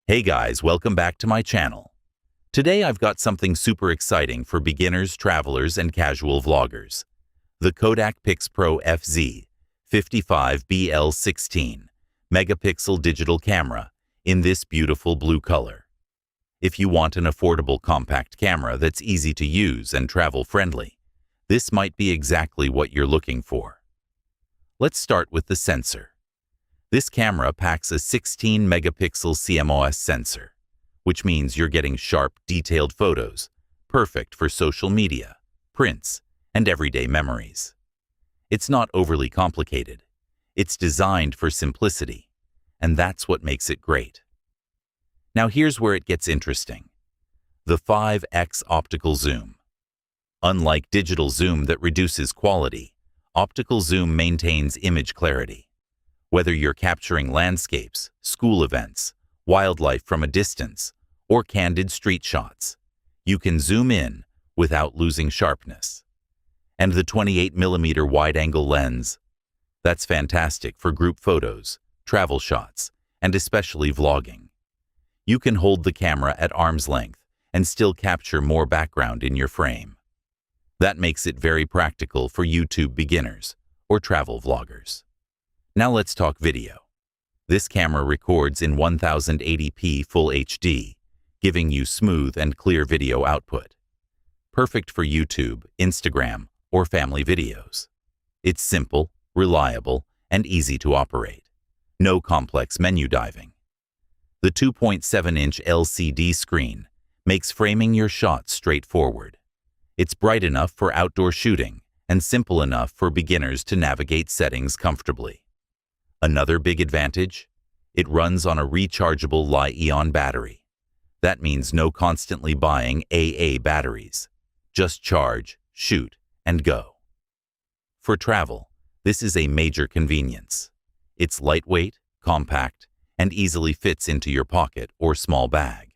Hey guys, welcome back to my channel. Today I've got something super exciting for beginners, travelers, and casual vloggers. The Kodak PixPro FZ 55BL16 megapixel digital camera in this beautiful blue color. If you want an affordable compact camera that's easy to use and travel-friendly, this might be exactly what you're looking for. Let's start with the sensor. This camera packs a 16-megapixel CMOS sensor, which means you're getting sharp, detailed photos, perfect for social media, prints, and everyday memories. It's not overly complicated. It's designed for simplicity, and that's what makes it great. Now here's where it gets interesting. The 5x optical zoom. Unlike digital zoom that reduces quality, optical zoom maintains image clarity. Whether you're capturing landscapes, school events, wildlife from a distance, or candid street shots, you can zoom in without losing sharpness. And the 28mm wide-angle lens, that's fantastic for group photos, travel shots, and especially vlogging. You can hold the camera at arm's length and still capture more background in your frame. That makes it very practical for YouTube beginners or travel vloggers. Now let's talk video. This camera records in 1080p Full HD, giving you smooth and clear video output. Perfect for YouTube, Instagram, or family videos. It's simple, reliable, and easy to operate. No complex menu diving. The 2.7-inch LCD screen makes framing your shots straightforward. It's bright enough for outdoor shooting and simple enough for beginners to navigate settings comfortably. Another big advantage? It runs on a rechargeable Li-ion battery. That means no constantly buying AA batteries. Just charge, shoot, and go. For travel, this is a major convenience. It's lightweight, compact, and easily fits into your pocket or small bag.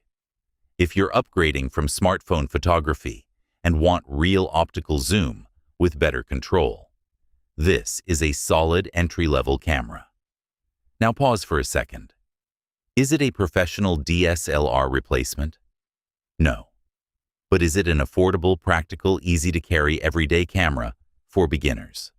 If you're upgrading from smartphone photography and want real optical zoom with better control, this is a solid entry-level camera. Now pause for a second. Is it a professional DSLR replacement? No. But is it an affordable, practical, easy-to-carry everyday camera for beginners?